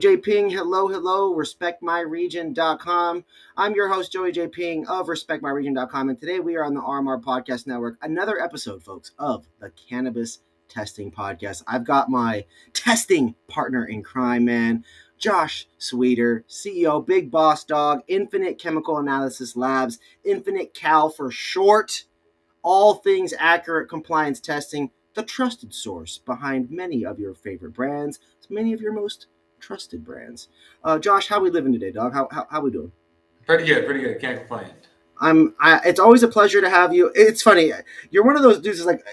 J. Ping, hello, respectmyregion.com. I'm your host, Joey J. Ping of respectmyregion.com, and today we are on the RMR Podcast Network, another episode, folks, of the Cannabis Testing Podcast. I've got my testing partner in crime, man, Josh Swider, CEO, Big Boss Dog, Infinite Chemical Analysis Labs, Infinite Cal for short, all things accurate compliance testing, the trusted source behind many of your favorite brands, many of your most trusted brands. Josh, how we living today, dog? How we doing? Pretty good. Can't complain. It's always a pleasure to have you. It's funny. You're one of those dudes that's like,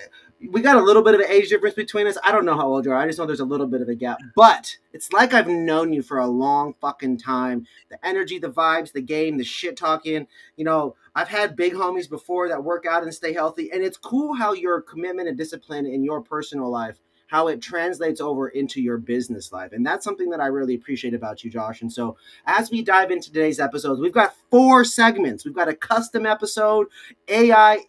we got a little bit of an age difference between us. I don't know how old you are. I just know there's a little bit of a gap. But it's like I've known you for a long fucking time. The energy, the vibes, the game, the shit talking. You know, I've had big homies before that work out and stay healthy. And it's cool how your commitment and discipline in your personal life, how it translates over into your business life. And that's something that I really appreciate about you, Josh. And so as we dive into today's episodes, we've got 4 segments. We've got a custom episode, AI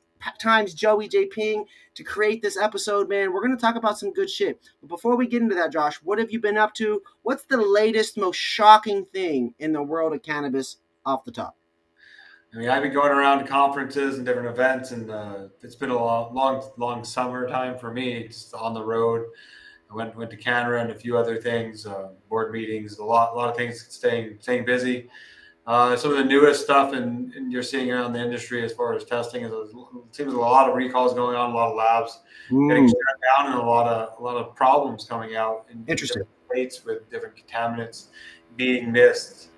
times Joey J. Ping to create this episode, man. We're going to talk about some good shit. But before we get into that, Josh, what have you been up to? What's the latest, most shocking thing in the world of cannabis off the top? I mean, I've been going around to conferences and different events, and it's been a long summertime for me. Just on the road. I went to Canada and a few other things, board meetings, a lot of things, staying busy. Some of the newest stuff and you're seeing around the industry as far as testing is it seems a lot of recalls going on, a lot of labs getting shut down, and a lot of problems coming out in Interesting different states with different contaminants being missed.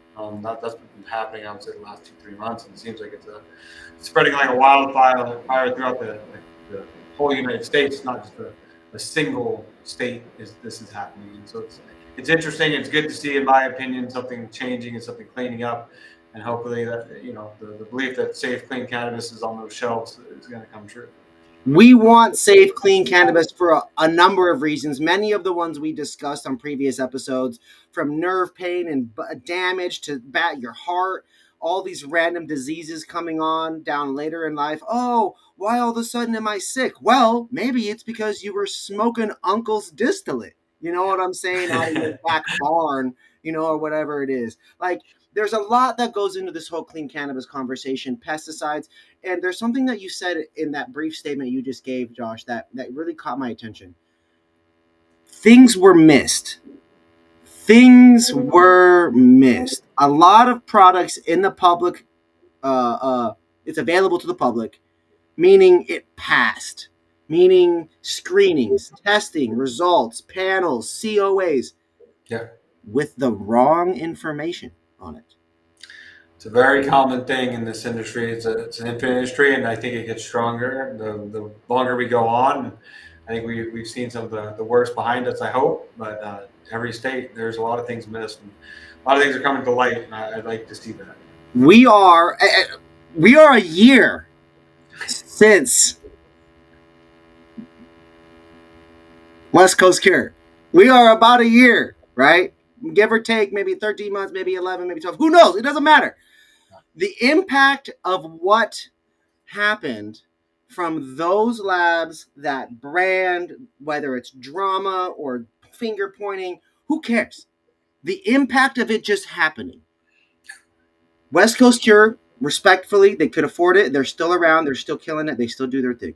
That's been happening, I would say, the last 2-3 months, and it seems like it's spreading like a wildfire throughout the whole United States, not just a single state. This is happening, and so it's interesting. It's good to see, in my opinion, something changing and something cleaning up, and hopefully that the belief that safe, clean cannabis is on those shelves is going to come true. We want safe, clean cannabis for a number of reasons. Many of the ones we discussed on previous episodes, from nerve pain and damage to your heart, all these random diseases coming on down later in life. Oh, why all of a sudden am I sick? Well, maybe it's because you were smoking uncle's distillate. You know what I'm saying? Out of your back barn, or whatever it is. Like, there's a lot that goes into this whole clean cannabis conversation, pesticides. And there's something that you said in that brief statement you just gave, Josh, that really caught my attention. Things were missed. A lot of products in the public, it's available to the public, meaning it passed, meaning screenings, testing, results, panels, COAs, with the wrong information on it. It's a very common thing in this industry. It's an infinite industry, and I think it gets stronger the longer we go on. I think we've seen some of the worst behind us, I hope, but every state, there's a lot of things missed, and a lot of things are coming to light, and I'd like to see that. We are a year since West Coast Cure. We are about a year, right? Give or take, maybe 13 months, maybe 11, maybe 12. Who knows? It doesn't matter. The impact of what happened from those labs, that brand, whether it's drama or finger pointing, who cares? The impact of it just happening. West Coast Cure, respectfully, they could afford it. They're still around. They're still killing it. They still do their thing.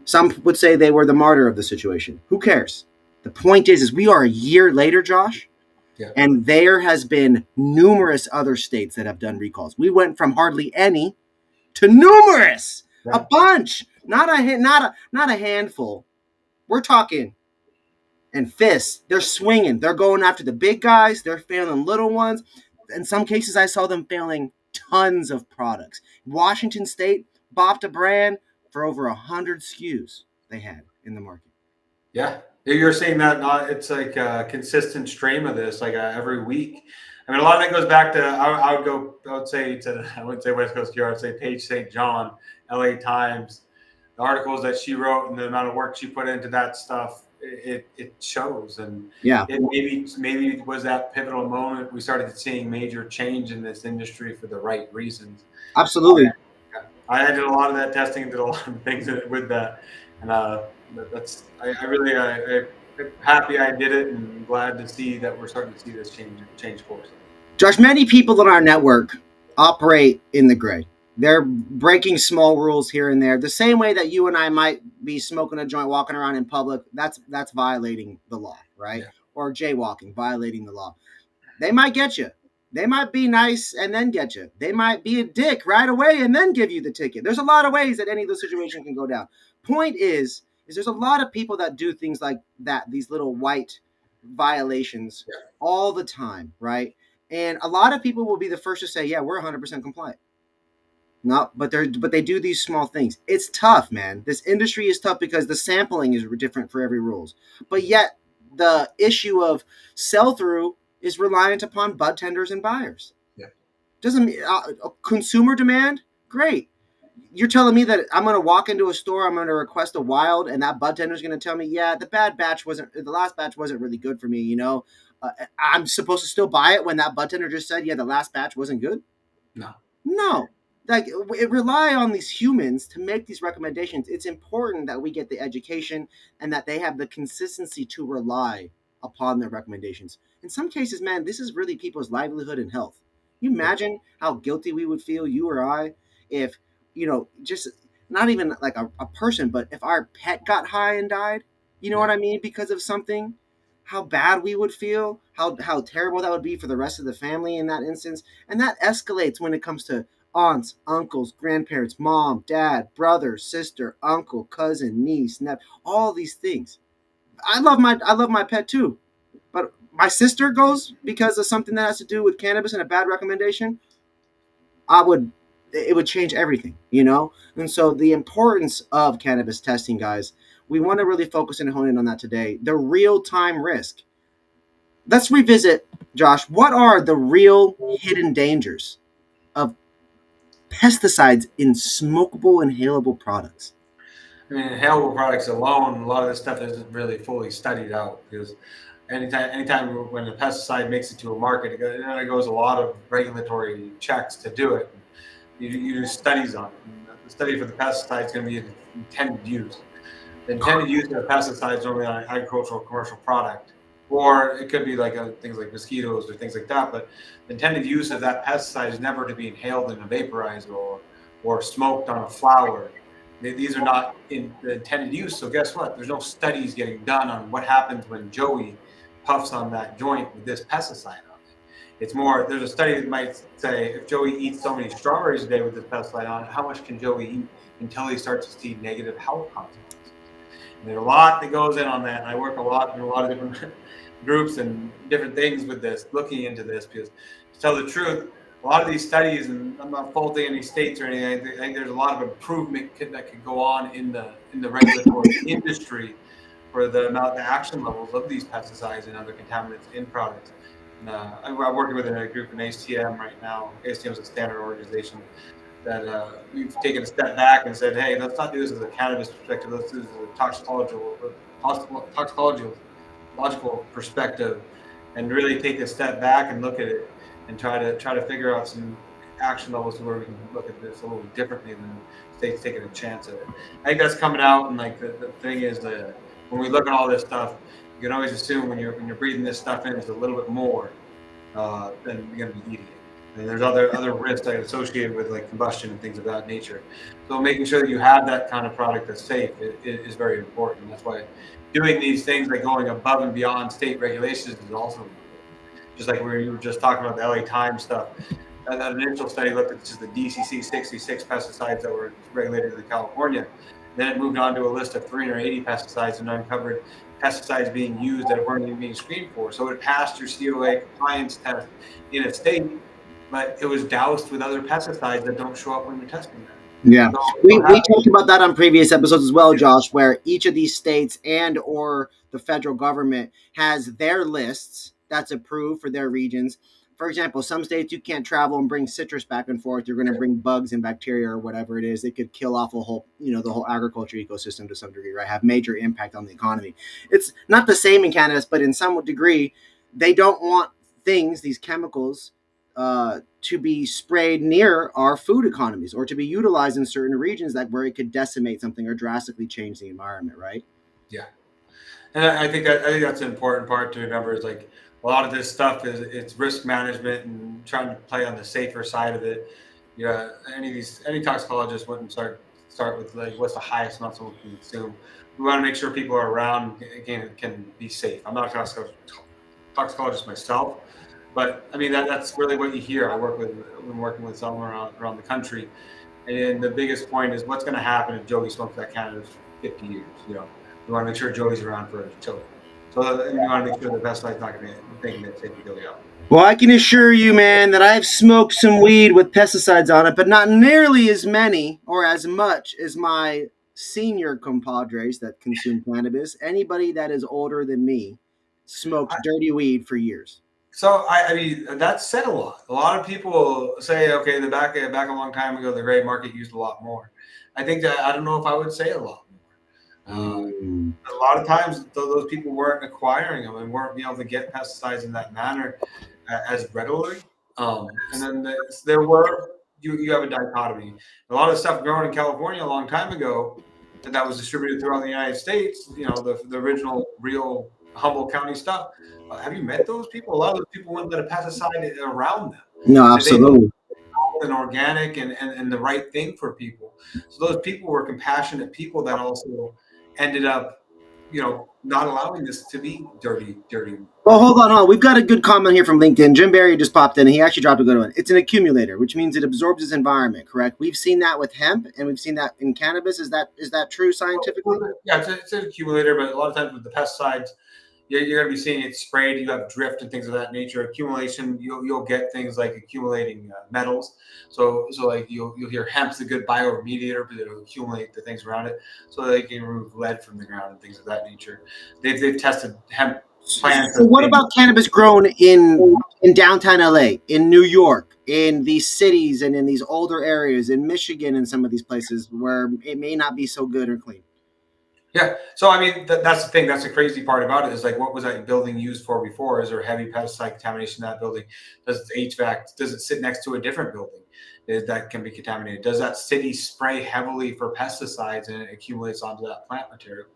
Some would say they were the martyr of the situation. Who cares? The point is we are a year later, Josh, and there has been numerous other states that have done recalls. We went from hardly any to numerous, a bunch, not a handful. We're talking and fists. They're swinging. They're going after the big guys. They're failing little ones. In some cases, I saw them failing tons of products. Washington State bopped a brand for over 100 SKUs they had in the market. Yeah. You're seeing that it's like a consistent stream of this, like every week. I mean, a lot of it goes back to, I wouldn't say West Coast Cure, I would say Paige St. John, LA Times, the articles that she wrote and the amount of work she put into that stuff, it shows. And it maybe was that pivotal moment we started seeing major change in this industry for the right reasons. Absolutely. I did a lot of that testing and did a lot of things with that. And I happy I did it, and glad to see that we're starting to see this change course. Josh, many people in our network operate in the gray. They're breaking small rules here and there. The same way that you and I might be smoking a joint, walking around in public, that's violating the law, right? Yeah. Or jaywalking, violating the law. They might get you. They might be nice and then get you. They might be a dick right away and then give you the ticket. There's a lot of ways that any of those situations can go down. Point is there's a lot of people that do things like that, these little white violations Yeah. all the time, right? And a lot of people will be the first to say, "Yeah, we're 100% compliant." No, but they do these small things. It's tough, man. This industry is tough because the sampling is different for every rules. But yet the issue of sell through is reliant upon bud tenders and buyers. Yeah. Doesn't consumer demand? Great. You're telling me that I'm going to walk into a store, I'm going to request a wild, and that bud tender is going to tell me, yeah, the last batch wasn't really good for me. I'm supposed to still buy it when that bud tender just said, yeah, the last batch wasn't good. No. Like, it rely on these humans to make these recommendations. It's important that we get the education and that they have the consistency to rely upon their recommendations. In some cases, man, this is really people's livelihood and health. You imagine how guilty we would feel, you or I, if, just not even like a person, but if our pet got high and died, you know what I mean, because of something, how bad we would feel, how terrible that would be for the rest of the family in that instance. And that escalates when it comes to aunts, uncles, grandparents, mom, dad, brother, sister, uncle, cousin, niece, nephew, all these things. I love my pet too. But my sister goes because of something that has to do with cannabis and a bad recommendation, it would change everything, And so the importance of cannabis testing, guys, we want to really focus and hone in on that today. The real-time risk. Let's revisit, Josh, what are the real hidden dangers of pesticides in smokable, inhalable products? I mean, inhalable products alone, a lot of this stuff isn't really fully studied out because anytime when a pesticide makes it to a market, it goes a lot of regulatory checks to do it. You do studies on it. And the study for the pesticide is going to be intended use. The intended use of pesticides is normally on an agricultural commercial product, or it could be like things like mosquitoes or things like that. But the intended use of that pesticide is never to be inhaled in a vaporizer or smoked on a flower. These are not in the intended use. So guess what? There's no studies getting done on what happens when Joey puffs on that joint with this pesticide on it. It's more, there's a study that might say if Joey eats so many strawberries a day with this pesticide on it, how much can Joey eat until he starts to see negative health consequences? And there's a lot that goes in on that. And I work a lot in a lot of different groups and different things with this, looking into this, because to tell the truth, a lot of these studies, and I'm not faulting any states or anything, I think there's a lot of improvement that could go on in the regulatory industry for the action levels of these pesticides and other contaminants in products. And, I'm working with a group in ACM right now. ACM is a standard organization that we've taken a step back and said, hey, let's not do this as a cannabis perspective. Let's do this as a toxicological perspective, and really take a step back and look at it and try to figure out some action levels where we can look at this a little differently than states taking a chance at it. I think that's coming out, and like the thing is that when we look at all this stuff, you can always assume when you're breathing this stuff in, it's a little bit more than you're going to be eating it. And there's other risks that are associated with like combustion and things of that nature. So making sure that you have that kind of product that's safe is very important. That's why doing these things like going above and beyond state regulations is also important. Just like you were just talking about the LA Times stuff. That initial study looked at just the DCC 66 pesticides that were regulated in California. Then it moved on to a list of 380 pesticides and uncovered pesticides being used that weren't even being screened for. So it passed your COA compliance test in a state, but it was doused with other pesticides that don't show up when you're testing them. Yeah, we talked about that on previous episodes as well, Josh, where each of these states and or the federal government has their lists that's approved for their regions. For example, some states you can't travel and bring citrus back and forth. You're going to bring bugs and bacteria or whatever it is. It could kill off the whole agriculture ecosystem to some degree, right? Have major impact on the economy. It's not the same in Canada, but in some degree, they don't want these chemicals, to be sprayed near our food economies or to be utilized in certain regions where it could decimate something or drastically change the environment, right? Yeah. And I think that's an important part to remember is like a lot of this stuff is it's risk management and trying to play on the safer side of it. Yeah, any toxicologist wouldn't start with like what's the highest amount someone can consume. We want to make sure people are around again can be safe. I'm not a toxicologist myself, but I mean that's really what you hear. I'm working with some around the country, and the biggest point is what's going to happen if Joey smokes that cannabis for 50 years. We want to make sure Joey's around for his children. And we want to make sure the pesticide's not going to make it take Joey out. Well, I can assure you, man, that I've smoked some weed with pesticides on it, but not nearly as many or as much as my senior compadres that consume cannabis. Anybody that is older than me smoked dirty weed for years. So I mean that said a lot. A lot of people say, okay, the back a long time ago, the gray market used a lot more. I think that I don't know if I would say a lot more. A lot of times, those people weren't acquiring them and weren't being able to get pesticides in that manner as readily. And then there were you have a dichotomy. A lot of stuff grown in California a long time ago that was distributed throughout the United States. The original real Humboldt County stuff. Have you met those people? A lot of those people wouldn't let a pesticide around them. No, absolutely. An organic and the right thing for people. So those people were compassionate people that also ended up, not allowing this to be dirty. Well, hold on. We've got a good comment here from LinkedIn. Jim Barry just popped in, and he actually dropped a good one. It's an accumulator, which means it absorbs its environment, correct? We've seen that with hemp, and we've seen that in cannabis. Is that true scientifically? Yeah, it's an accumulator, but a lot of times with the pesticides, you're going to be seeing it sprayed. You have drift and things of that nature. Accumulation, you'll get things like accumulating metals. So like you'll hear hemp's a good bioremediator, but it'll accumulate the things around it, so they can remove lead from the ground and things of that nature. They've tested hemp plants. So what about cannabis grown in downtown LA, in New York, in these cities and in these older areas, in Michigan and some of these places where it may not be so good or clean? Yeah. So, I mean, that's the thing. That's the crazy part about it is like, what was that building used for before? Is there heavy pesticide contamination in that building? Does it sit next to a different building that can be contaminated? Does that city spray heavily for pesticides and it accumulates onto that plant material?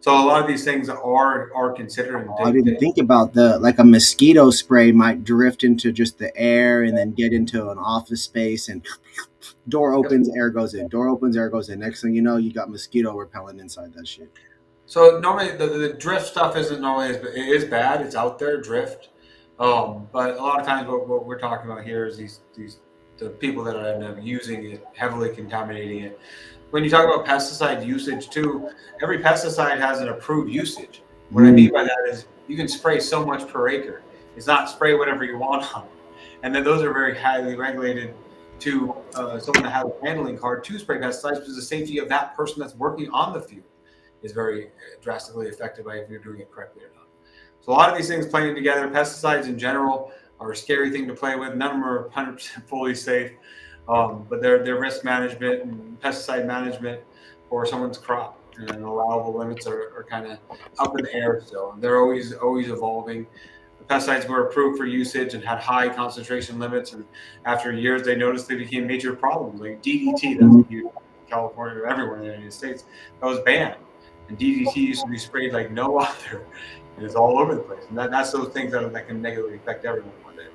So a lot of these things are considered. I didn't think about like a mosquito spray might drift into just the air and then get into an office space and door opens, air goes in. Door opens, air goes in. Next thing you know, you got mosquito repellent inside that shit. So normally the drift stuff isn't normally it is bad. It's out there, drift. But a lot of times what we're talking about here is the people that end up using it, heavily contaminating it. When you talk about pesticide usage too, every pesticide has an approved usage. What I mean by that is you can spray so much per acre. It's not spray whatever you want on it. And then those are very highly regulated to someone that has a handling card to spray pesticides because the safety of that person that's working on the field is very drastically affected by if you're doing it correctly or not. So a lot of these things playing together, pesticides in general are a scary thing to play with. None of them are 100% fully safe, but they're risk management and pesticide management for someone's crop. And allowable limits are kind of up in the air still. They're always evolving. The pesticides were approved for usage and had high concentration limits, and after years, they noticed they became major problems. Like DDT, that's huge in California or everywhere in the United States, that was banned. And DDT used to be sprayed like no other, and it's all over the place. And that's those things that can negatively affect everyone one day.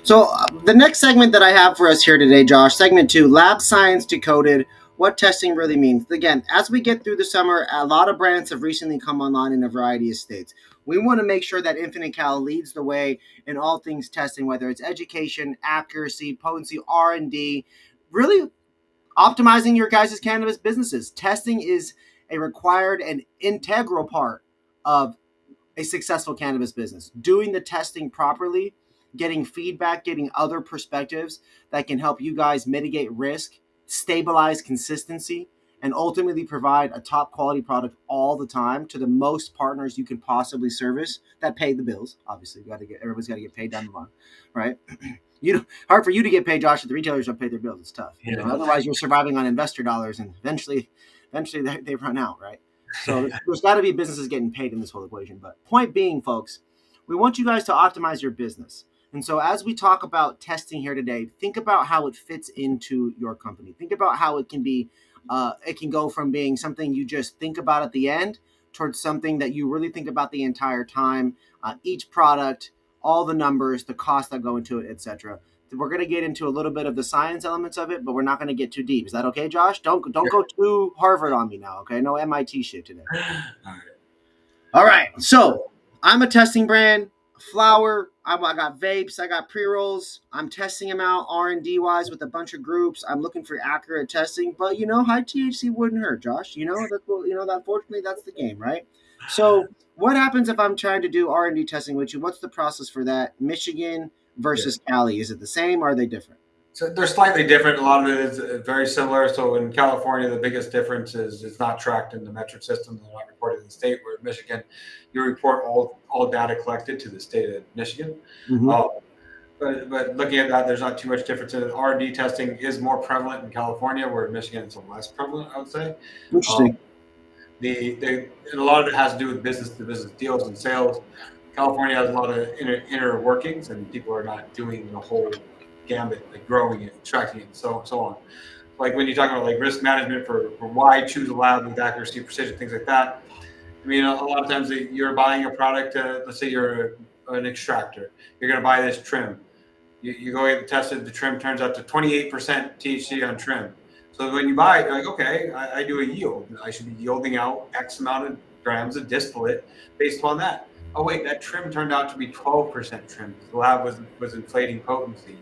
So the next segment that I have for us here today, Josh, segment 2, Lab Science Decoded, what testing really means. Again, as we get through the summer, a lot of brands have recently come online in a variety of states. We want to make sure that Infinite Cal leads the way in all things testing, whether it's education, accuracy, potency, R&D, really optimizing your guys' cannabis businesses. Testing is a required and integral part of a successful cannabis business. Doing the testing properly, getting feedback, getting other perspectives that can help you guys mitigate risk, stabilize consistency, and ultimately provide a top quality product all the time to the most partners you can possibly service that pay the bills. Obviously, everybody's got to get paid down the line, right? Hard for you to get paid, Josh, if the retailers don't pay their bills. It's tough. Yeah. Otherwise, you're surviving on investor dollars, and eventually they run out, right? So there's got to be businesses getting paid in this whole equation. But point being, folks, we want you guys to optimize your business. And so as we talk about testing here today, think about how it fits into your company. Think about how it can be, it can go from being something you just think about at the end towards something that you really think about the entire time, each product, all the numbers, the costs that go into it, etc. We're going to get into a little bit of the science elements of it, but we're not going to get too deep. Is that okay, Josh? Don't go too Harvard on me now, okay? No MIT shit today. All right. So I'm a testing brand, flower. I got vapes. I got pre-rolls. I'm testing them out R&D wise with a bunch of groups. I'm looking for accurate testing, but high THC wouldn't hurt, Josh. Unfortunately that's the game, right? So what happens if I'm trying to do R&D testing with you? What's the process for that? Michigan versus Cali. Is it the same? Or are they different? So they're slightly different. A lot of it is very similar. So in California, the biggest difference is it's not tracked in the metric system. They're not reported in the state. Where in Michigan, you report all data collected to the state of Michigan. Mm-hmm. But looking at that, there's not too much difference in it. R&D testing is more prevalent in California, where in Michigan it's less prevalent, I would say. Interesting. And a lot of it has to do with business-to-business deals and sales. California has a lot of inner workings, and people are not doing the whole gambit, like growing it, extracting it, and so on. Like when you talk about like risk management for why choose a lab with accuracy, precision, things like that. I mean, a lot of times you're buying a product. Let's say you're an extractor. You're going to buy this trim. You go get it tested. The trim turns out to 28% THC on trim. So when you buy it, you're like, okay, I do a yield. I should be yielding out X amount of grams of distillate based upon that. Oh wait, that trim turned out to be 12% trim. The lab was inflating potency.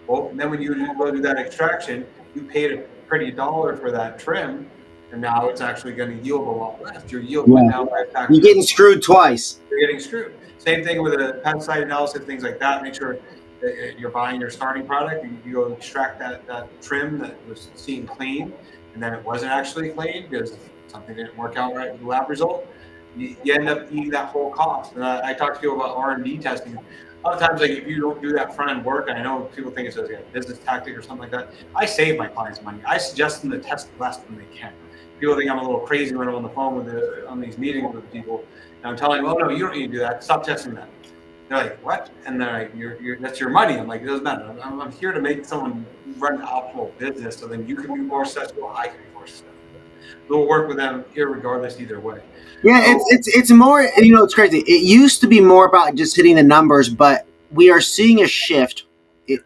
Well, and then when you go do that extraction, you paid a pretty dollar for that trim, and now it's actually going to yield a lot less. Your yield went down by a factor. You're getting screwed twice. You're getting screwed. Same thing with a pesticide analysis, things like that. Make sure that you're buying your starting product, and you go extract that trim that was seen clean, and then it wasn't actually clean because something didn't work out right with the lab result. You end up eating that whole cost. And I talk to people about R&D testing. A lot of times, like if you don't do that front end work, and I know people think it's a business tactic or something like that. I save my clients money. I suggest them to test less than they can. People think I'm a little crazy when I'm on the phone on these meetings with people, and I'm telling them, "Oh no, you don't need to do that. Stop testing that." They're like, "What?" And they're like, "That's your money." I'm like, "It doesn't matter. I'm here to make someone run an optimal business, so then you can be more successful. I can be more successful. We'll work with them irregardless either way." Yeah, it's more. It's crazy. It used to be more about just hitting the numbers, but we are seeing a shift. It's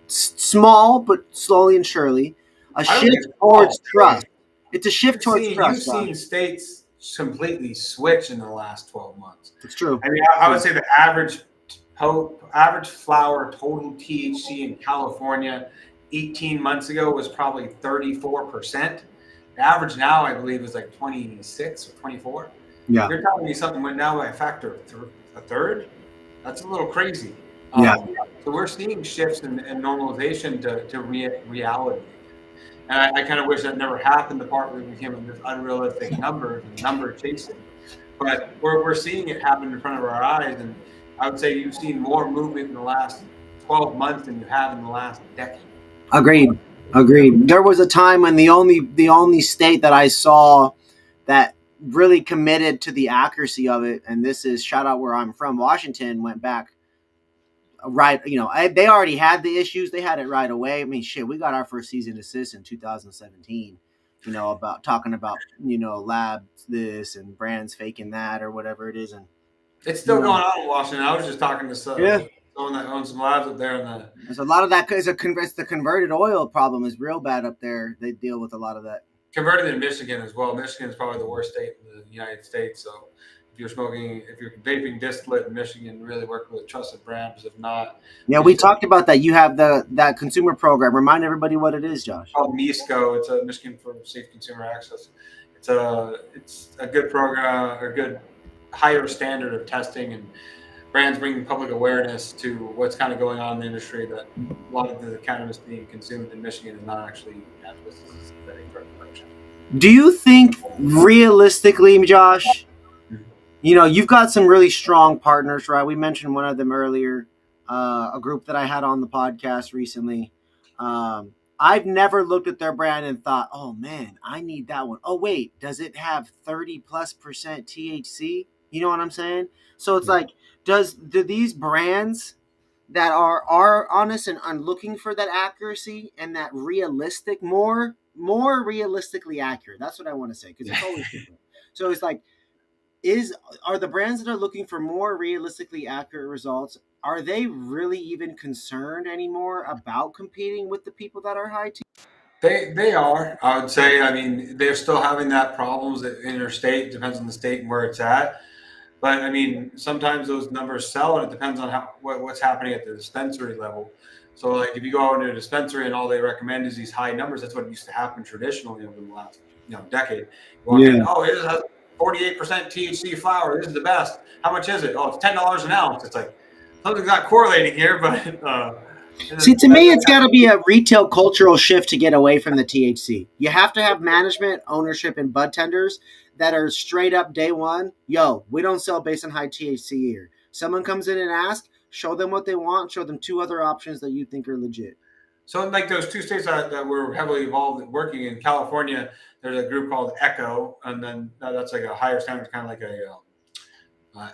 small, but slowly and surely, a shift towards trust. It's a shift towards trust. You've seen states completely switch in the last 12 months. It's true. I mean, I would say the average flower total THC in California 18 months ago was probably 34%. The average now, I believe, is like 26 or 24. Yeah. You're telling me something went down by a factor of a third? That's a little crazy. Yeah. So we're seeing shifts in normalization to reality. And I kind of wish that never happened. The part where we became this unrealistic numbers and number chasing. But we're seeing it happen in front of our eyes. And I would say you've seen more movement in the last 12 months than you have in the last decade. Agreed. There was a time when the only state that I saw that really committed to the accuracy of it, and this is shout out where I'm from, Washington, went back right. They already had the issues. They had it right away. I mean, shit, we got our first cease and desist in 2017. About talking about labs this and brands faking that or whatever it is, and it's still going on in Washington. I was just talking to someone that owns some labs up there. There's a lot of that. The converted oil problem is real bad up there. They deal with a lot of that. Converted in Michigan as well. Michigan is probably the worst state in the United States. So if you're vaping distillate in Michigan, really work with a trusted brand. Because if not, we talked about that. You have that consumer program. Remind everybody what it is, Josh. It's called MISCO. It's a Michigan for Safe Consumer Access. It's a good program, or good higher standard of testing, and brands bringing public awareness to what's kind of going on in the industry, that a lot of the cannabis being consumed in Michigan is not actually cannabis. It's synthetic drug production. Do you think realistically, Josh, you've got some really strong partners, right? We mentioned one of them earlier, a group that I had on the podcast recently. I've never looked at their brand and thought, oh man, I need that one. Oh wait, does it have 30+% THC? You know what I'm saying? So it's like, do these brands that are honest and looking for that accuracy and that realistic, more realistically accurate? That's what I want to say, because it's always different. So it's like, are the brands that are looking for more realistically accurate results, are they really even concerned anymore about competing with the people that are high They are. I would say. I mean, they're still having that problems in their state. Depends on the state and where it's at. But I mean, sometimes those numbers sell, and it depends on what's happening at the dispensary level. So, like, if you go into a dispensary and all they recommend is these high numbers, that's what used to happen traditionally over the last decade. You walk in, Yeah. oh, it has 48% THC flower. This is the best. How much is it? Oh, it's $10 an ounce. It's like something's not correlating here, but See, to me, it's got to be a retail cultural shift to get away from the THC. You have to have management, ownership, and bud tenders that are straight up day one. Yo, we don't sell based on high THC here. Someone comes in and asks, show them what they want, show them 2 other options that you think are legit. So, in like those 2 states that were heavily involved in working in California, there's a group called Echo, and then that's like a higher standard, kind of like a uh,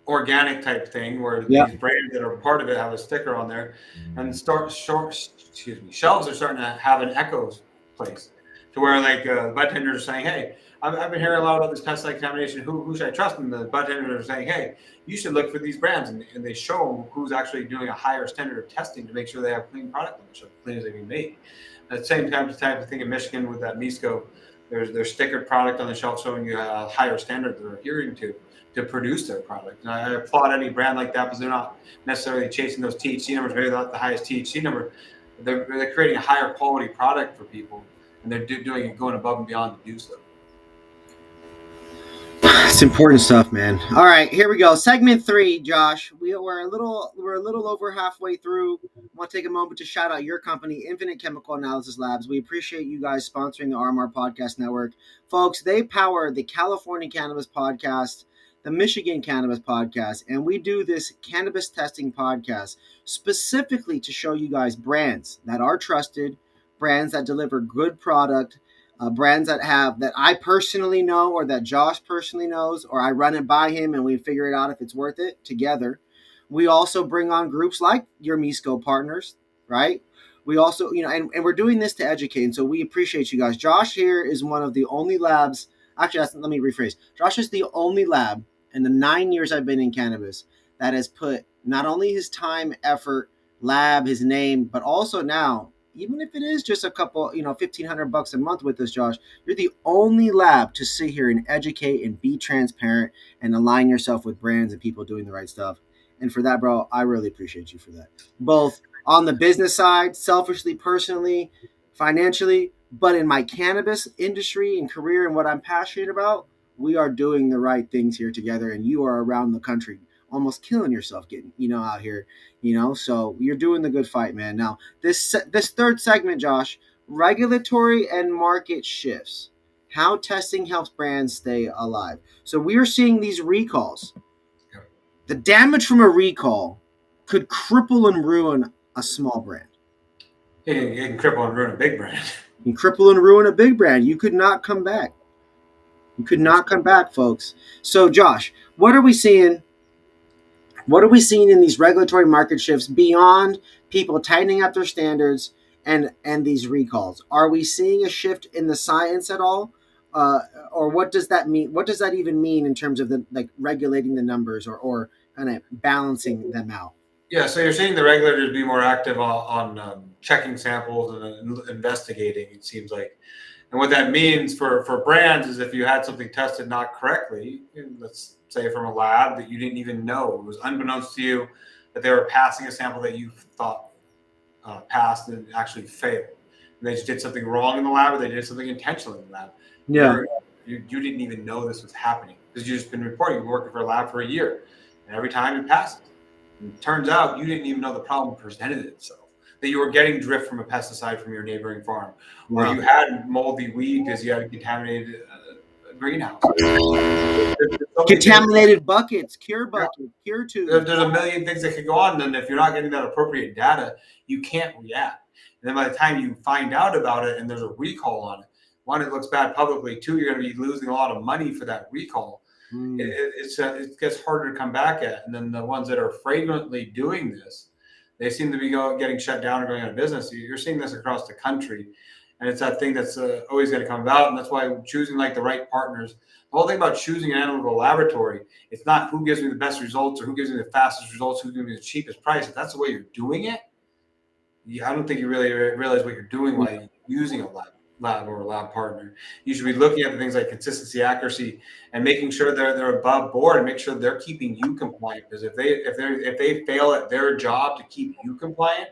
organic type thing, where Yep. these brands that are part of it have a sticker on there, and shelves are starting to have an Echo place, to where like bud tenders are saying, hey, I've been hearing a lot about this pesticide contamination. Who should I trust? And the bud tenders are saying, hey, you should look for these brands, and they show them who's actually doing a higher standard of testing to make sure they have clean product on the shelf, clean as they can make. At the same time, type of thing in Michigan with that Misco, there's stickered product on the shelf showing you a higher standard they're adhering to produce their product. And I applaud any brand like that, because they're not necessarily chasing those THC numbers, maybe not the highest THC number. They're creating a higher quality product for people, and they're doing it, going above and beyond to do so. It's important stuff, man. All right, here we go. Segment 3, Josh. We're a little over halfway through. I want to take a moment to shout out your company, Infinite Chemical Analysis Labs. We appreciate you guys sponsoring the RMR Podcast Network. Folks, they power the California Cannabis Podcast, the Michigan Cannabis Podcast, and we do this Cannabis Testing Podcast specifically to show you guys brands that are trusted, brands that deliver good product, brands that I personally know, or that Josh personally knows, or I run it by him and we figure it out if it's worth it together. We also bring on groups like your Misco partners, right? We also, and we're doing this to educate. And so we appreciate you guys. Josh here is one of the only labs. Actually, let me rephrase. Josh is the only lab in the 9 years I've been in cannabis that has put not only his time, effort, lab, his name, but also now, even if it is just a couple, $1,500 a month with us, Josh, you're the only lab to sit here and educate and be transparent and align yourself with brands and people doing the right stuff. And for that, bro, I really appreciate you for that. Both on the business side, selfishly, personally, financially, but in my cannabis industry and career and what I'm passionate about, we are doing the right things here together, and you are around the country almost killing yourself getting, out here, so you're doing the good fight, man. Now, this third segment, Josh, regulatory and market shifts, how testing helps brands stay alive. So we are seeing these recalls. The damage from a recall could cripple and ruin a small brand. It can cripple and ruin a big brand. You can cripple and ruin a big brand. You could not come back. You could not come back, folks. So, Josh, what are we seeing? What are we seeing in these regulatory market shifts beyond people tightening up their standards and these recalls? Are we seeing a shift in the science at all? Or what does that mean? What does that even mean in terms of regulating the numbers or kind of balancing them out? Yeah, so you're seeing the regulators be more active on checking samples and investigating, it seems like. And what that means for brands is if you had something tested not correctly, let's say from a lab that you didn't even know, it was unbeknownst to you that they were passing a sample that you thought passed and actually failed. And they just did something wrong in the lab, or they did something intentionally in the lab. Yeah. You didn't even know this was happening because you've just been reporting. You've been working for a lab for a year, and every time it passes. And it turns out you didn't even know the problem presented itself. That you were getting drift from a pesticide from your neighboring farm, or you had moldy weed because you had a contaminated greenhouse. Contaminated buckets, cure buckets, cure tubes. There's a million things that could go on, and if you're not getting that appropriate data, you can't react. And then by the time you find out about it and there's a recall on it, one, it looks bad publicly. Two, you're going to be losing a lot of money for that recall. It gets harder to come back at. And then the ones that are flagrantly doing this, they seem to be getting shut down or going out of business. You're seeing this across the country. And it's that thing that's always going to come about. And that's why choosing like the right partners. The whole thing about choosing an analytical laboratory, it's not who gives me the best results or who gives me the fastest results, who gives me the cheapest price. If that's the way you're doing it, I don't think you really realize what you're doing while you're using a lab or a lab partner. You should be looking at the things like consistency, accuracy, and making sure they're above board and make sure they're keeping you compliant. Because if they fail at their job to keep you compliant,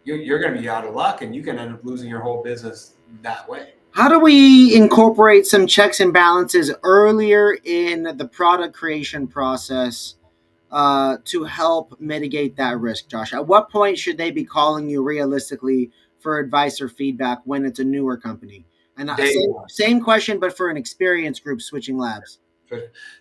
you're going to be out of luck, and you can end up losing your whole business that way. How do we incorporate some checks and balances earlier in the product creation process to help mitigate that risk, Josh? At what point should they be calling you realistically for advice or feedback when it's a newer company? And same question, but for an experienced group switching labs.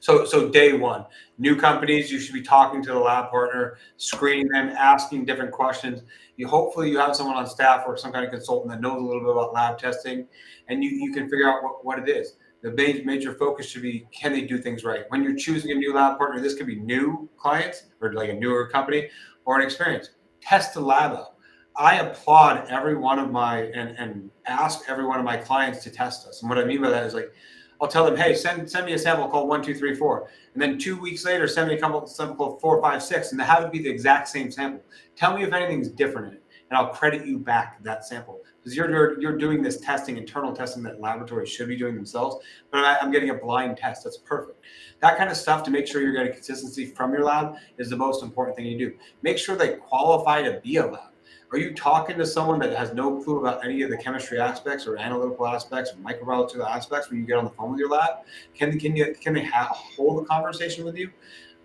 So day one, new companies, you should be talking to the lab partner, screening them, asking different questions. Hopefully you have someone on staff or some kind of consultant that knows a little bit about lab testing, and you can figure out what it is. The major focus should be, can they do things right? When you're choosing a new lab partner, this could be new clients or like a newer company or an experience. Test the lab out. I applaud every one of my and ask every one of my clients to test us. And what I mean by that is like, I'll tell them, hey, send me a sample called 1, 2, 3, 4. And then 2 weeks later, send me a sample called 4, 5, 6. And they have it be the exact same sample. Tell me if anything's different in it, and I'll credit you back that sample. Because you're doing this testing, internal testing that laboratories should be doing themselves. But I'm getting a blind test. That's perfect. That kind of stuff to make sure you're getting consistency from your lab is the most important thing you do. Make sure they qualify to be a lab. Are you talking to someone that has no clue about any of the chemistry aspects or analytical aspects or microbiological aspects when you get on the phone with your lab? Can they hold a conversation with you?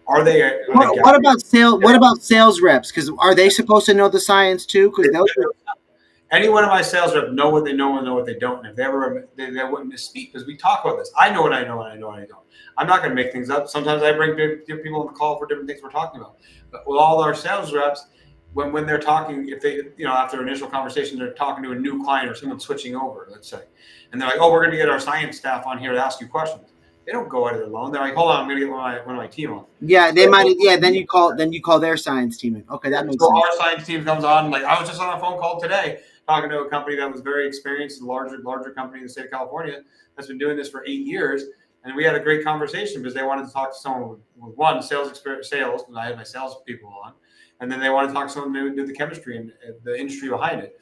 What about sales reps? Because are they supposed to know the science too? Because any one of my sales reps know what they know and know what they don't. And if they wouldn't misspeak, because we talk about this. I know what I know and I know what I don't. I'm not going to make things up. Sometimes I bring people on the call for different things we're talking about. But with all our sales reps, when they're talking, if they, after initial conversation, they're talking to a new client or someone switching over, let's say, and they're like, oh, we're going to get our science staff on here to ask you questions. They don't go at it alone. They're like, hold on, I'm going to get one of my team on. Yeah, they might. Yeah, then you call their science team in. Okay, that makes sense. Our science team comes on. Like I was just on a phone call today talking to a company that was very experienced, a larger company in the state of California that's been doing this for 8 years. And we had a great conversation because they wanted to talk to someone with one, sales experience, and I had my sales people on. And then they wanted to talk to someone who knew the chemistry and the industry behind it.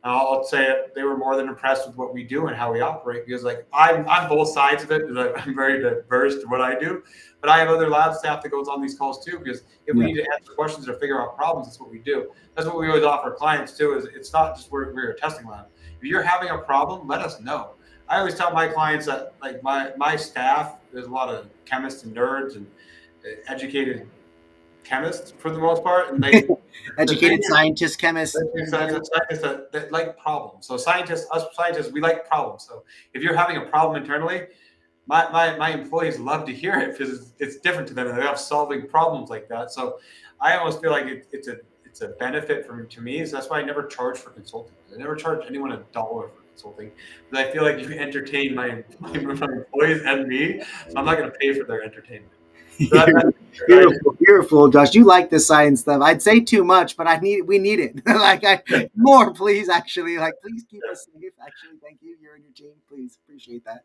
And I'll say they were more than impressed with what we do and how we operate because, like, I'm both sides of it because I'm very diverse to what I do. But I have other lab staff that goes on these calls too because if we need to answer questions or figure out problems, that's what we do. That's what we always offer clients too. Is it's not just we're a testing lab. If you're having a problem, let us know. I always tell my clients that like my staff, there's a lot of chemists and nerds and educated chemists for the most part, and they educated scientists, chemists, scientists that like problems. So us scientists, we like problems. So if you're having a problem internally, my employees love to hear it because it's different to them, and they love solving problems like that. So I almost feel like it's a benefit to me. So that's why I never charge for consulting. I never charge anyone $1 for consulting because I feel like you entertain my employees and me, so I'm not going to pay for their entertainment. You're a fool, Josh. You like the science stuff. I'd say too much, but we need it. More, please. Actually, please keep us safe. Actually, thank you. You're and your team. Please appreciate that.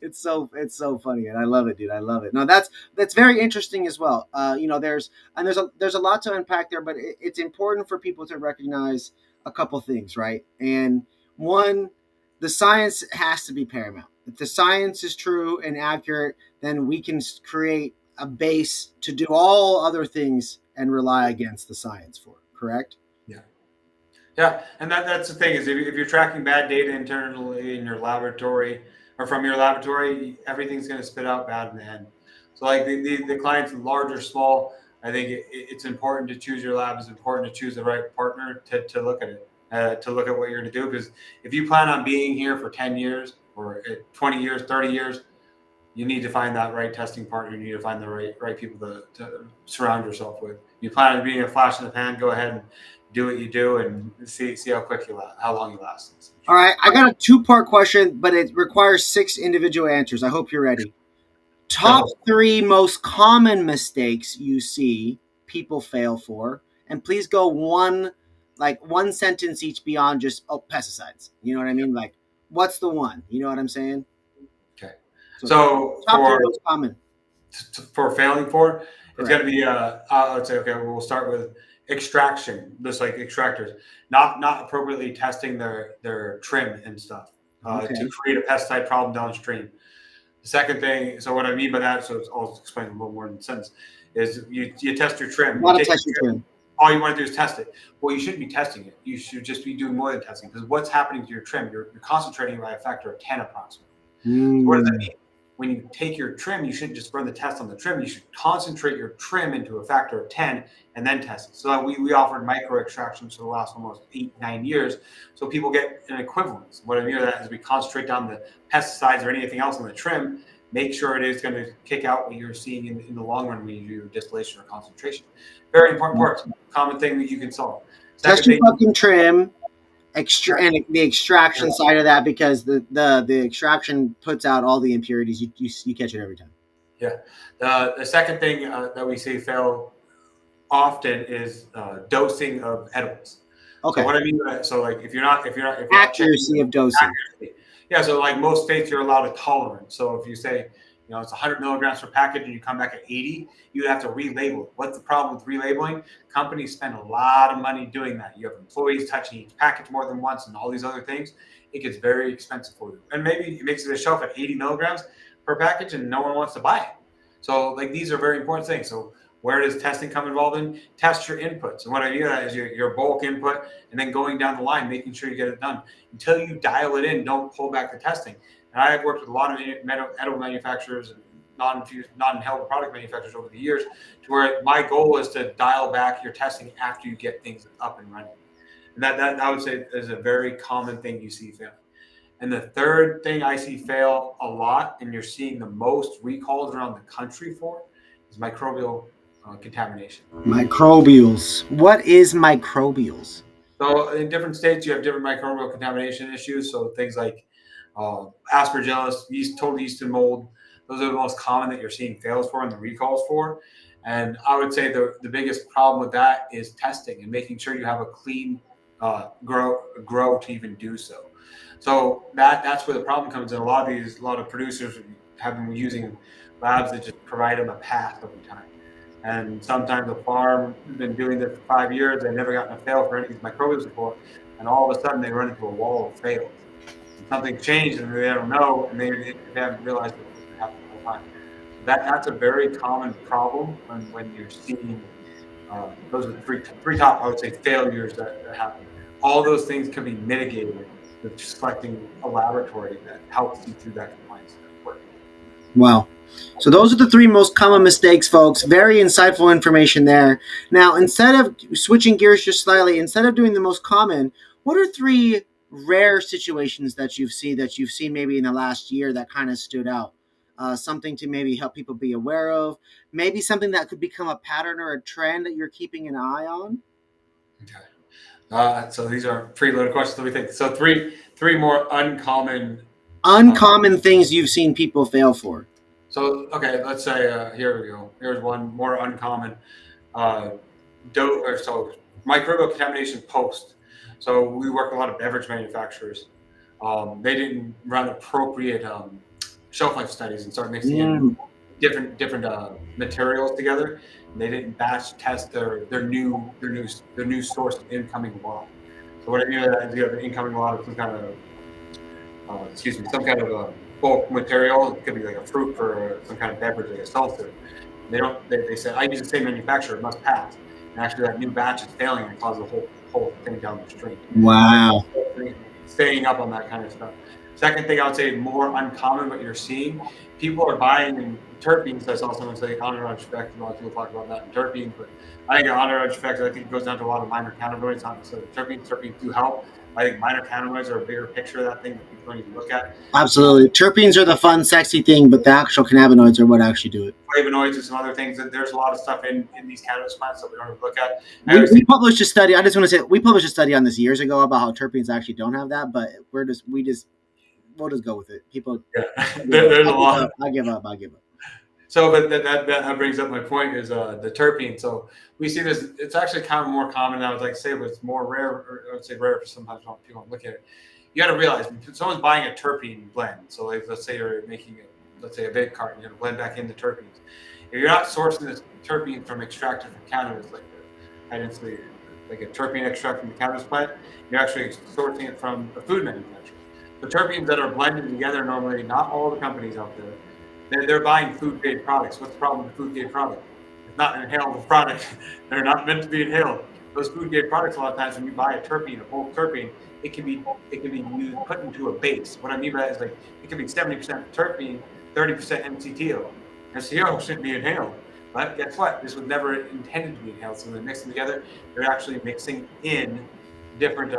It's so funny, and I love it, dude. I love it. No, that's very interesting as well. There's a lot to unpack there, but it's important for people to recognize a couple things, right? And one, the science has to be paramount. If the science is true and accurate, then we can create a base to do all other things and rely against the science for it, correct? Yeah. And that's the thing is if you're tracking bad data internally in your laboratory or from your laboratory, everything's going to spit out bad in the end. So like the clients, large or small, I think it's important to choose your lab. It's important to choose the right partner to look at it, to look at what you're going to do. Because if you plan on being here for 10 years or 20 years, 30 years, you need to find that right testing partner. You need to find the right people to surround yourself with. You plan on being a flash in the pan, go ahead and do what you do and see how long you last. All right, I got a 2-part question, but it requires 6 individual answers. I hope you're ready. Top 3 most common mistakes you see people fail for, and please go one like one sentence each beyond just pesticides. You know what I mean? Like, what's the one? You know what I'm saying? Okay. So So top three most common. for failing for, it's going to be I would say, okay, we'll start with extraction, just like extractors, not appropriately testing their trim and stuff to create a pesticide problem downstream. The second thing, so what I mean by that, so I'll explain a little more in a sense, is you test your trim. You test your trim. All you want to do is test it. Well, you shouldn't be testing it. You should just be doing more than testing, because what's happening to your trim? You're concentrating by a factor of 10 approximately. So what does that mean? When you take your trim, you shouldn't just run the test on the trim. You should concentrate your trim into a factor of 10 and then test it. So we offered micro extractions for the last almost 8-9 years. So people get an equivalence. What I mean by that is we concentrate down the pesticides or anything else on the trim, make sure it is going to kick out what you're seeing in the long run when you do your distillation or concentration. Very important parts. Common thing that you can solve. Test your fucking trim. And the extraction side of that, because the extraction puts out all the impurities. You catch it every time. Yeah. The second thing that we see fail often is dosing of edibles. Okay. So what I mean by that, so like if you're not accuracy of dosing. Accuracy. Yeah. So like most states, you're allowed a tolerance. So if you say, it's 100 milligrams per package and you come back at 80, you have to relabel it. What's the problem with relabeling? Companies spend a lot of money doing that. You have employees touching each package more than once and all these other things. It gets very expensive for you. And maybe it makes it a shelf at 80 milligrams per package and no one wants to buy it. So like these are very important things. So where does testing come involved in? Test your inputs. And what I mean by that is your bulk input and then going down the line, making sure you get it done. Until you dial it in, don't pull back the testing. And I have worked with a lot of edible manufacturers and non-inhalable product manufacturers over the years, to where my goal is to dial back your testing after you get things up and running. And that I would say is a very common thing you see fail. And the third thing I see fail a lot, and you're seeing the most recalls around the country for, is microbial contamination. Microbials. What is microbials? So in different states, you have different microbial contamination issues. So things like aspergillus, total yeast and mold, those are the most common that you're seeing fails for and the recalls for. And I would say the biggest problem with that is testing and making sure you have a clean grow to even do so. So that's where the problem comes in. A lot of producers have been using labs that just provide them a path over time. And sometimes a farm has been doing this for 5 years, they've never gotten a fail for any of these microbials before, and all of a sudden they run into a wall of fails. And something changed and they don't know, and they haven't realized it happened the whole time. So that's a very common problem when you're seeing those are the three top, I would say, failures that happen. All those things can be mitigated with selecting a laboratory that helps you through that compliance work. Wow. So those are the three most common mistakes, folks. Very insightful information there. Now, instead of switching gears just slightly, instead of doing the most common, what are three rare situations that you've seen maybe in the last year that kind of stood out? Something to maybe help people be aware of, maybe something that could become a pattern or a trend that you're keeping an eye on. Okay. So these are preloaded questions. Let me think. So three more uncommon things you've seen people fail for. So, okay, let's say, here we go. Here's one more uncommon. Microbial contamination post. So we work with a lot of beverage manufacturers. They didn't run appropriate shelf life studies and start mixing in different materials together. And they didn't batch test their new source of incoming lot. So what I mean by that is you have an incoming lot of some kind of bulk material. It could be like a fruit for some kind of beverage, like a seltzer. They said, I use the same manufacturer, it must pass. And actually that new batch is failing and causes the whole thing down the stream. Wow. Staying up on that kind of stuff. Second thing I would say, more uncommon, but you're seeing, people are buying terpenes. I saw someone say entourage effect. A lot of people talk about that in terpenes, but I think entourage effect, I think it goes down to a lot of minor cannabinoids. So terpenes do help. I think minor cannabinoids are a bigger picture of that thing that people don't even look at. Absolutely. Terpenes are the fun, sexy thing, but the actual cannabinoids are what actually do it. Flavonoids and some other things. There's a lot of stuff in these cannabis plants that we don't even look at. We published a study. I just want to say we published a study on this years ago about how terpenes actually don't have that, but we'll just go with it. People, there's a lot. I give up. So, but that brings up my point is the terpene. So we see this. It's actually kind of more common now. I'd like to say, but it's more rare. Or I would say rare for sometimes when people don't look at it. You got to realize when someone's buying a terpene blend. So like, let's say you're making let's say a vape carton, you're going to blend back in the terpenes. If you're not sourcing this terpene from extracted from cannabis, like I didn't say, like a terpene extract from the cannabis plant, you're actually sourcing it from a food manufacturer. The terpenes that are blended together normally, not all the companies out there, they're buying food grade products. What's the problem with food grade product? It's not an inhalable product. They're not meant to be inhaled. Those food grade products, a lot of times when you buy a terpene, a bulk terpene, it can be used, put into a base. What I mean by that is like it can be 70% terpene, 30% MCTO. MCTO shouldn't be inhaled. But guess what? This was never intended to be inhaled. So when they mix them together, they're actually mixing in different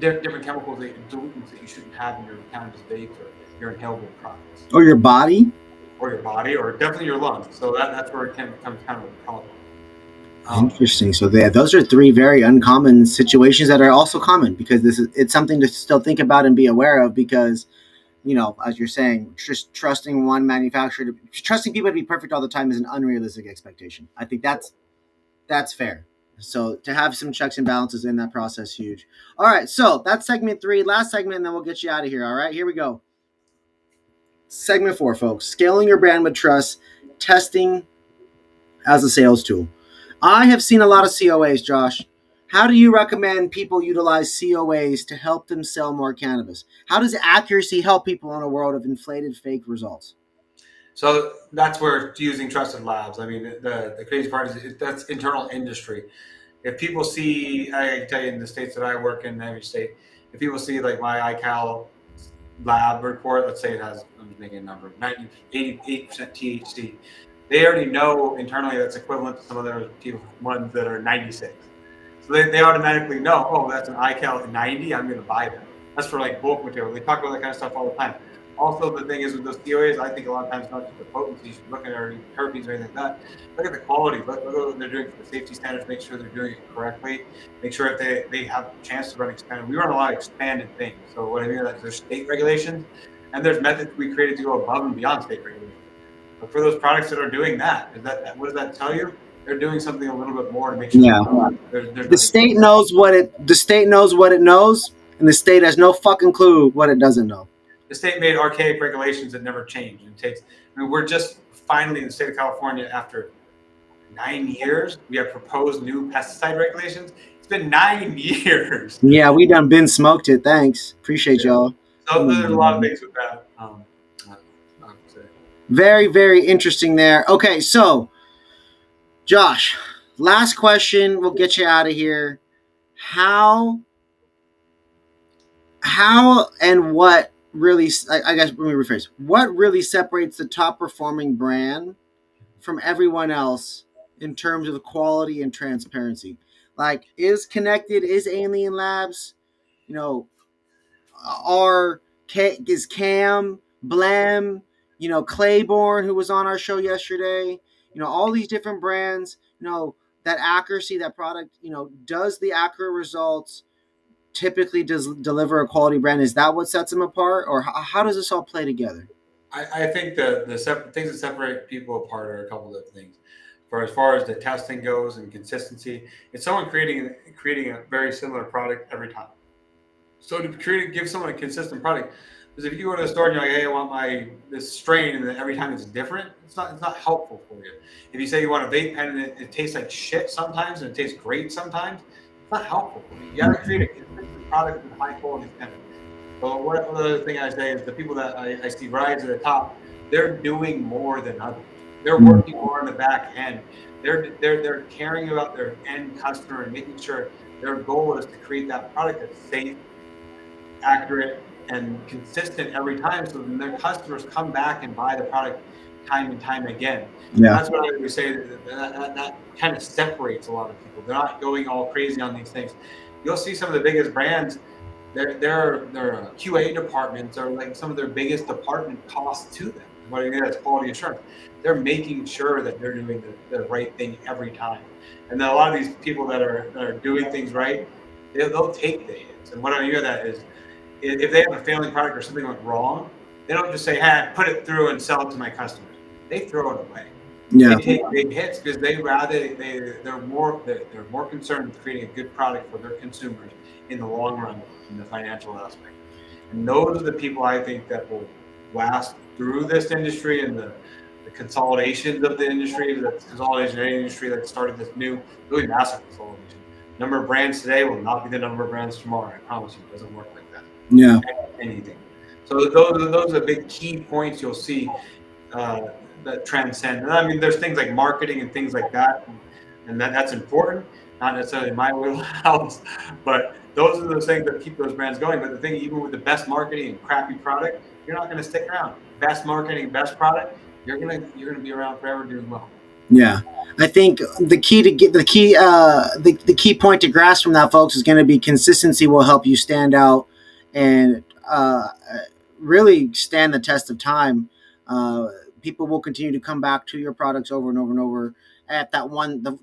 different chemicals, pollutants that you shouldn't have in your cannabis vape or your inhalable products. Or your body? Or your body, or definitely your lungs. So that's where it becomes kind of a problem. Interesting. So those are three very uncommon situations that are also common because it's something to still think about and be aware of because, as you're saying, just trusting one manufacturer, trusting people to be perfect all the time is an unrealistic expectation. I think that's fair. So to have some checks and balances in that process, huge. All right, so that's segment 3. Last segment, and then we'll get you out of here. All right, here we go. Segment 4, folks. Scaling your brand with trust, testing as a sales tool. I have seen a lot of COAs, Josh. How do you recommend people utilize COAs to help them sell more cannabis? How does accuracy help people in a world of inflated fake results? So that's where using trusted labs. I mean, the crazy part is that's internal industry. If people see, I can tell you in the states that I work in, every state, if people see like my iCal lab report, let's say it has, I'm just making a number, 88% THC, they already know internally that's equivalent to some of their ones that are 96. So they automatically know, oh, that's an iCal at 90, I'm going to buy that. That's for like bulk material. They talk about that kind of stuff all the time. Also, the thing is with those COAs, I think a lot of times not just the potency, you should look at their terpenes or anything like that. Look at the quality. Look at what they're doing for the safety standards. Make sure they're doing it correctly. Make sure if they have a chance to run expanded. We run a lot of expanded things. So what I mean is there's state regulations, and there's methods we created to go above and beyond state regulations. But for those products that are doing that, what does that tell you? They're doing something a little bit more to make sure. Yeah. The state knows what it knows, and the state has no fucking clue what it doesn't know. The state made archaic regulations that never change. We're just finally in the state of California after 9 years. We have proposed new pesticide regulations. It's been 9 years. Yeah, we done been smoked it. Thanks. Appreciate y'all. So there's a lot of things with that. Very, very interesting there. Okay, so Josh, last question. We'll get you out of here. How and what really, I guess, let me rephrase. What really separates the top performing brand from everyone else in terms of quality and transparency? Like, is Alien Labs, is Cam, Blem, Claiborne, who was on our show yesterday, all these different brands, that accuracy, that product, does the accurate results typically does deliver a quality brand? Is that what sets them apart, or how does this all play together? I think the things that separate people apart are a couple of things. For as far as the testing goes and consistency, it's someone creating a very similar product every time. So to give someone a consistent product, because if you go to the store and you're like, hey, I want this strain, and then every time it's different, it's not helpful for you. If you say you want a vape pen and it tastes like shit sometimes and it tastes great sometimes, it's not helpful for you. You got to create a consistent product with high quality standards. So one other thing I say is the people that I see rise to the top, they're doing more than others. They're working more on the back end. They're caring about their end customer and making sure their goal is to create that product that's safe, accurate, and consistent every time, so then their customers come back and buy the product time and time again. Yeah. That's what I would say that kind of separates a lot of people. They're not going all crazy on these things. You'll see some of the biggest brands, their QA departments are like some of their biggest department costs to them. What I mean, that's quality assurance. They're making sure that they're doing the right thing every time. And then a lot of these people that are doing things right, they'll take the hits. And what I mean by that is, if they have a failing product or something went wrong, they don't just say, hey, put it through and sell it to my customers. they throw it away. They Yeah. take big hits because they're more concerned with creating a good product for their consumers in the long run in the financial aspect. And those are the people I think that will last through this industry and the consolidations of the industry, the consolidation of the industry that started this new, really massive consolidation. Number of brands today will not be the number of brands tomorrow. I promise you, it doesn't work like that. Yeah. Anything. So those are the big key points you'll see uh, that transcend. And I mean, there's things like marketing and things like that, and that's important. Not necessarily my wheelhouse, but those are those things that keep those brands going. But the thing, even with the best marketing and crappy product, you're not going to stick around. Best marketing, best product, you're gonna be around forever doing well. Yeah. I think the key to get the key point to grasp from that, folks, is going to be consistency will help you stand out and really stand the test of time. Uh, People will continue to come back to your products over and over and over at that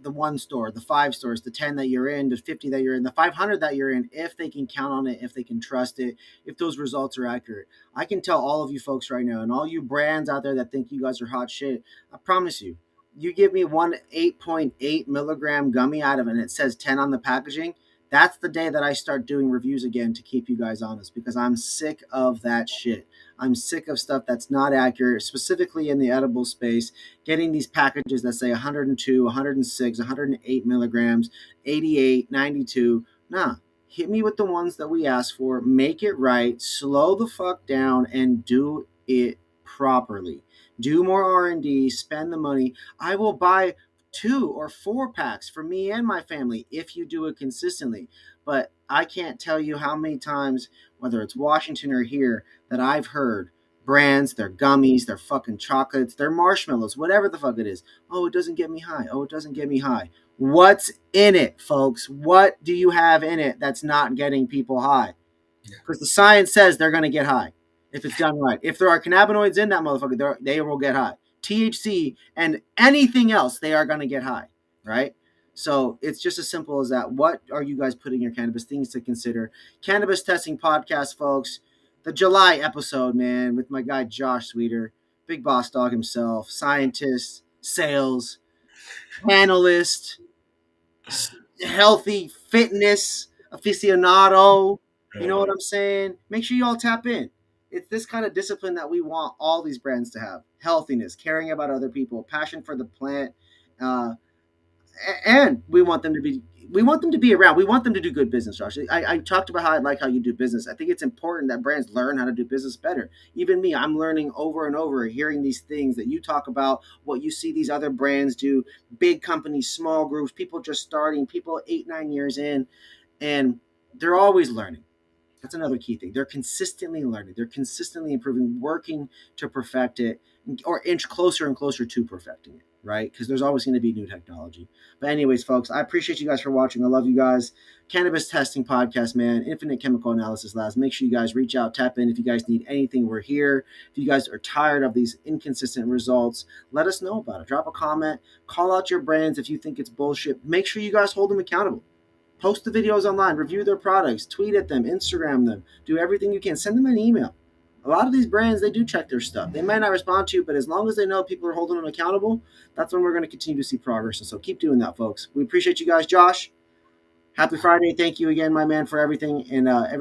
the one store, the 5 stores, the 10 that you're in, the 50 that you're in, the 500 that you're in, if they can count on it, if they can trust it, if those results are accurate. I can tell all of you folks right now, and all you brands out there that think you guys are hot shit, I promise you, you give me one 8.8 milligram gummy out of it and it says 10 on the packaging, that's the day that I start doing reviews again to keep you guys honest, because I'm sick of that shit. I'm sick of stuff that's not accurate, specifically in the edible space, getting these packages that say 102, 106, 108 milligrams, 88, 92. Nah, hit me with the ones that we ask for, make it right, slow the fuck down, and do it properly. Do more R&D, spend the money. I will buy 2 or 4 packs for me and my family if you do it consistently. But I can't tell you how many times, whether it's Washington or here, that I've heard brands, their gummies, their fucking chocolates, their marshmallows, whatever the fuck it is. Oh, it doesn't get me high. Oh, it doesn't get me high. What's in it, folks? What do you have in it that's not getting people high? Because the science says they're going to get high if it's done right. If there are cannabinoids in that motherfucker, they will get high. THC and anything else, they are going to get high, right? So it's just as simple as that. What are you guys putting in your cannabis? Things to consider. Cannabis Testing Podcast, folks. The July episode, man, with my guy Josh Swider, big boss dog himself, scientist, sales, analyst, healthy fitness aficionado. You know what I'm saying? Make sure you all tap in. It's this kind of discipline that we want all these brands to have: healthiness, caring about other people, passion for the plant, uh, and we want them to be around. We want them to do good business, Josh. I talked about how I like how you do business. I think it's important that brands learn how to do business better. Even me, I'm learning over and over, hearing these things that you talk about, what you see these other brands do, big companies, small groups, people just starting, people 8, 9 years in, and they're always learning. That's another key thing. They're consistently learning. They're consistently improving, working to perfect it, or inch closer and closer to perfecting it, right? Because there's always going to be new technology. But anyways, folks, I appreciate you guys for watching. I love you guys. Cannabis Testing Podcast, man. Infinite Chemical Analysis Labs. Make sure you guys reach out, tap in. If you guys need anything, we're here. If you guys are tired of these inconsistent results, let us know about it. Drop a comment. Call out your brands if you think it's bullshit. Make sure you guys hold them accountable. Post the videos online, review their products, tweet at them, Instagram them, do everything you can. Send them an email. A lot of these brands, they do check their stuff. They might not respond to you, but as long as they know people are holding them accountable, that's when we're going to continue to see progress. And so keep doing that, folks. We appreciate you guys. Josh, happy Friday. Thank you again, my man, for everything. And every